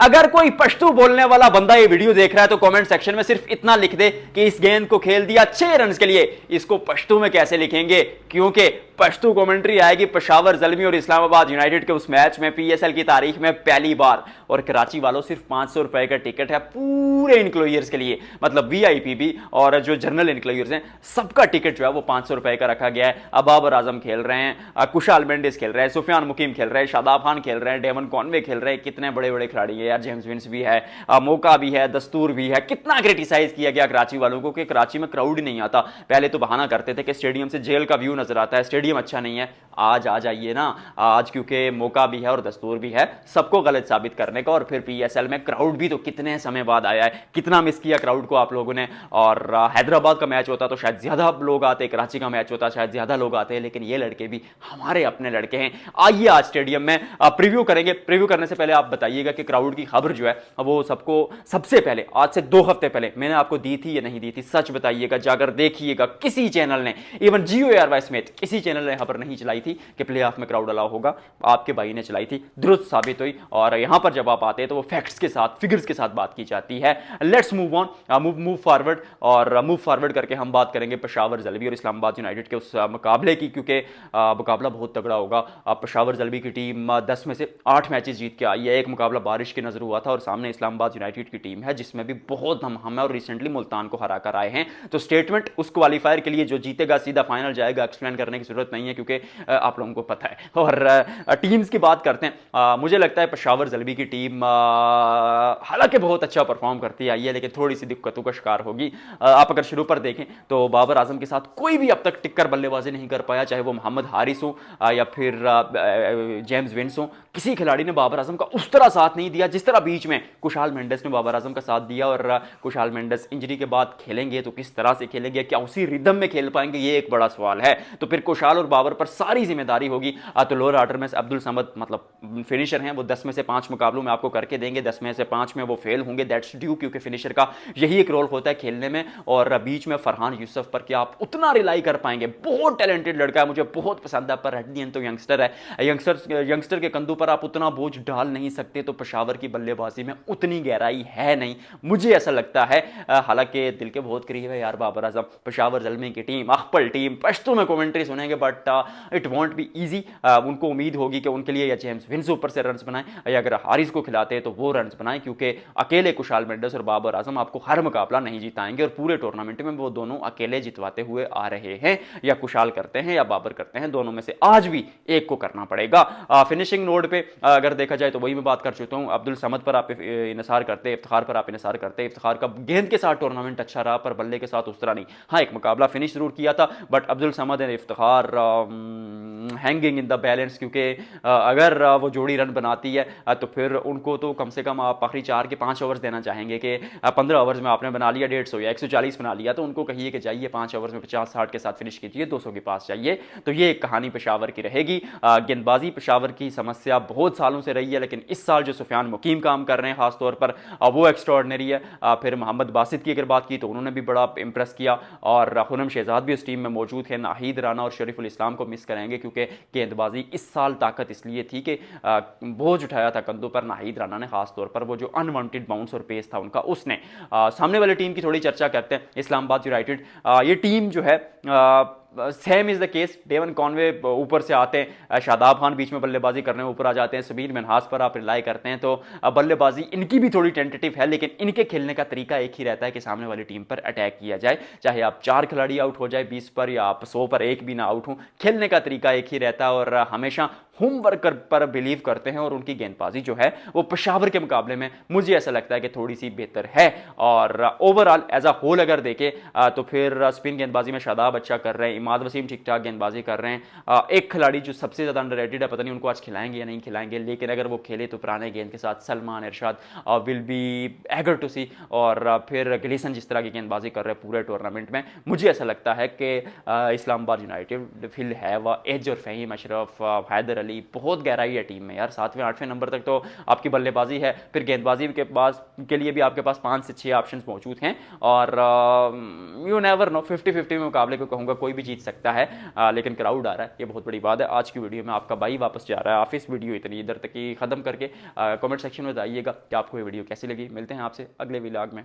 अगर कोई पश्तू बोलने वाला बंदा ये वीडियो देख रहा है तो कमेंट सेक्शन में सिर्फ इतना लिख दे कि इस गेंद को खेल दिया 6 रन के लिए। इसको पश्तू में कैसे लिखेंगे, क्योंकि पश्तू कमेंट्री आएगी पेशावर ज़ल्मी और इस्लामाबाद यूनाइटेड के उस मैच में पीएसएल की तारीख में पहली बार। और कराची वालों सिर्फ 500 रुपए का टिकट है पूरे इनक्लोयर्स के लिए, मतलब वीआईपी भी और जो जनरल इनक्लोयर्स हैं सबका टिकट जो है वो 500 रुपए का रखा गया है। अबाबर आजम खेल रहे हैं, कुशाल मेंडिस खेल रहे हैं, सुफियान मुकीम खेल रहे हैं, शादाब खान खेल रहे हैं, डेवन कॉनवे खेल रहे हैं। कितने बड़े बड़े खिलाड़ी हैं यार, जेम्स विंस भी है, मौका भी है, दस्तूर भी है। कितना क्रिटिसाइज किया गया कराची वालों को कि कराची में क्राउड ही नहीं आता। पहले तो बहाना करते थे कि स्टेडियम से जेल का व्यू नजर आता है, स्टेडियम अच्छा नहीं है। आज आ जाइए ना, आज क्योंकि मौका भी है और दस्तूर भी है सबको गलत साबित करने का। और फिर पीएसएल में क्राउड भी तो कितने समय बाद आया है, कितना मिस किया क्राउड को आप लोगों ने। और हैदराबाद का मैच होता तो शायद ज्यादा लोग आते, कराची का मैच होता शायद ज्यादा लोग आते, लेकिन ये लड़के भी हमारे अपने लड़के हैं। आइए आज स्टेडियम में प्रीव्यू करेंगे। प्रीव्यू करने से पहले आप बताइएगा कि क्राउड की खबर जो है वो सबको सबसे पहले आज से 2 हफ्ते पहले मैंने आपको दी थी या नहीं दी थी, सच बताइएगा। जाकर देखिएगा, किसी चैनल ने, इवन जियो एयरवाइज समेत किसी चैनल ने खबर नहीं चलाई थी कि प्ले ऑफ में क्राउड अलाउ होगा। आपके भाई ने चलाई थी, दुरुस्त साबित हुई। और यहां पर जब आप आते हैं तो वो फैक्ट्स के साथ, फिगर्स के साथ बात की जाती है। Let's move on, move forward. और मूव फॉरवर्ड करके हम बात करेंगे पेशावर ज़ल्मी और इस्लामाबाद यूनाइटेड के उस मुकाबले की, क्योंकि मुकाबला बहुत तगड़ा होगा। पेशावर ज़ल्मी की टीम 10 में से 8 मैचेस जीत के आई है। एक मुकाबला बारिश की नजर हुआ था और सामने इस्लामाबाद यूनाइटेड की टीम है जिसमें भी बहुत हम है और रिसेंटली मुल्तान को हरा कर आए हैं। तो स्टेटमेंट उस क्वालिफायर के लिए जो जीतेगा सीधा फाइनल जाएगा, एक्सप्लेन करने की जरूरत नहीं है क्योंकि आप लोगों को पता है। और टीम्स की बात करते हैं, मुझे लगता है पेशावर ज़ल्मी की टीम हालांकि बहुत अच्छा परफॉर्म करती आई है, लेकिन थोड़ी सी दिक्कतों का शिकार होगी। आप अगर शुरू पर देखें तो बाबर आजम के साथ कोई भी अब तक टिककर बल्लेबाजी नहीं कर पाया, चाहे वो मोहम्मद हारिस हो या फिर जेम्स विंस हो। किसी खिलाड़ी ने बाबर आजम का उस तरह साथ नहीं दिया जिस तरह बीच में कुशाल मेंडिस ने बाबर आजम का साथ दिया। और कुशाल मेंडिस इंजरी के बाद खेलेंगे तो किस तरह से खेलेंगे, क्या उसी रिदम में खेल पाएंगे, ये एक बड़ा सवाल है। तो फिर कुशाल और बाबर पर सारी जिम्मेदारी होगी। तो लोअर ऑर्डर में अब्दुल समद मतलब फिनिशर हैं, वो 10 में से 5 मुकाबलों में आपको करके देंगे, 10 में से 5 में वो फेल होंगे, दैट्स ड्यू, क्योंकि फिनिशर का यही एक रोल होता है खेलने में। और बीच में फरहान यूसुफ पर क्या आप उतना रिलाई कर पाएंगे? बहुत टैलेंटेड लड़का है, मुझे बहुत पसंद है, पर एट दी एंड तो यंगस्टर है। यंगस्टर के कंधों पर आप उतना बोझ डाल नहीं सकते। तो पेशावर की बल्लेबाजी में उतनी गहराई है नहीं, मुझे ऐसा लगता है। हालांकि दिल के बहुत करीब है यार बाबर आजम। पेशावर ज़ल्मी की टीम अखपल टीम, पश्तो में कमेंट्री सुनेंगे but it won't be easy. उनको उम्मीद होगी कि उनके लिए या जेम्स विंस ऊपर से रन्स बनाएं या अगर हारिस को खिलाते हैं तो वो रन्स बनाएं, क्योंकि अकेले कुशाल मेंडिस और बाबर आजम आपको हर मुकाबला नहीं जिताएंगे। और पूरे टूर्नामेंट में वो दोनों अकेले जितवाते हुए आ रहे हैं, या कुशाल करते हैं या बाबर करते हैं, दोनों में से आज भी एक को करना पड़ेगा। फिनिशिंग नोड पे अगर देखा जाए तो वही मैं बात कर चुका हूं। अब्दुल समद पर आप इनसार करते, इफ्तिखार पर आप इनसार करते। इफ्तिखार का गेंद के साथ टूर्नामेंट अच्छा रहा पर बल्ले के साथ उस तरह नहीं। हाँ, एक मुकाबला फिनिश जरूर किया था, but Abdul Samad and Iftikhar hanging in the balance, क्योंकि अगर वो जोड़ी रन बनाती है तो फिर उनको तो कम से कम आप आखिरी 4 के 5 ओवर्स देना चाहेंगे कि 15 ओवर्स में आपने बना लिया 150 या 140 बना लिया, तो उनको कहिए कि जाइए 5 ओवर्स में 50-60 के साथ फिनिश कीजिए, 200 के पास जाइए। तो ये एक कहानी पेशावर की रहेगी। गेंदबाजी पेशावर की समस्या बहुत सालों से रही है, लेकिन इस साल जो सुफियान मुकीम काम कर रहे हैं खासतौर पर वो एक्स्ट्राऑर्डिनरी है। फिर मोहम्मद बासित की अगर बात की तो उन्होंने भी बड़ा इंप्रेस किया, और खुरम शहजाद भी उस टीम में मौजूद है। नाहिद राना और शरीफुल इस्लाम को मिस करेंगे, क्योंकि गेंदबाजी इस साल ताकत इसलिए थी कि बोझ उठाया था कंधों पर नाहिद राना ने, खासतौर पर वो जो अनवांटेड बाउंस और पेस था उनका उसने। सामने वाली टीम की थोड़ी चर्चा करते हैं, इस्लामाबाद यूनाइटेड। ये टीम जो है same is the case. Devon Conway ऊपर से आते हैं, शादाब खान बीच में बल्लेबाजी करने ऊपर आ जाते हैं, सबीर मिनहास पर आप रिलाई करते हैं। तो बल्लेबाजी इनकी भी थोड़ी टेंटेटिव है, लेकिन इनके खेलने का तरीका एक ही रहता है कि सामने वाली टीम पर अटैक किया जाए, चाहे आप 4 खिलाड़ी आउट हो जाए 20 पर या आप 100 पर एक भी ना आउट हो, खेलने का तरीका एक ही रहता है। और हमेशा होमवर्क पर बिलीव करते हैं, और उनकी गेंदबाजी जो है वो पेशावर के मुकाबले में मुझे ऐसा लगता है कि थोड़ी सी बेहतर है। और ओवरऑल एज अ होल अगर देखें तो फिर स्पिन गेंदबाजी में शादाब अच्छा कर रहे हैं, इमाद वसीम ठीक ठाक गेंदबाजी कर रहे हैं। एक खिलाड़ी जो सबसे ज्यादा अंडररेटेड है, पता नहीं उनको आज खिलाएंगे या नहीं खिलाएंगे, लेकिन अगर वो खेले तो पुराने गेंद के साथ सलमान इरशाद विल बी एगर टू सी। और फिर गिलीसन जिस तरह की गेंदबाजी कर रहे हैं पूरे टूर्नामेंट में, मुझे ऐसा लगता है कि Islamabad United will have edge और फहीम अशरफ, हैदर अली अली, बहुत गहराई है टीम में यार। 7वें 8वें नंबर तक तो आपकी बल्लेबाजी है, फिर गेंदबाजी के लिए भी आपके पास 5 से 6 ऑप्शंस मौजूद हैं। और यू नेवर नो, 50-50 में मुकाबले को कहूँगा कोई भी जीत सकता है। लेकिन क्राउड आ रहा है, ये बहुत बड़ी बात है। आज की वीडियो में आपका भाई वापस जा रहा है ऑफिस, वीडियो इतनी इधर तक ही ख़त्म करके कमेंट सेक्शन में बताइएगा कि आपको ये वीडियो कैसी लगी। मिलते हैं आपसे अगले व्लॉग में।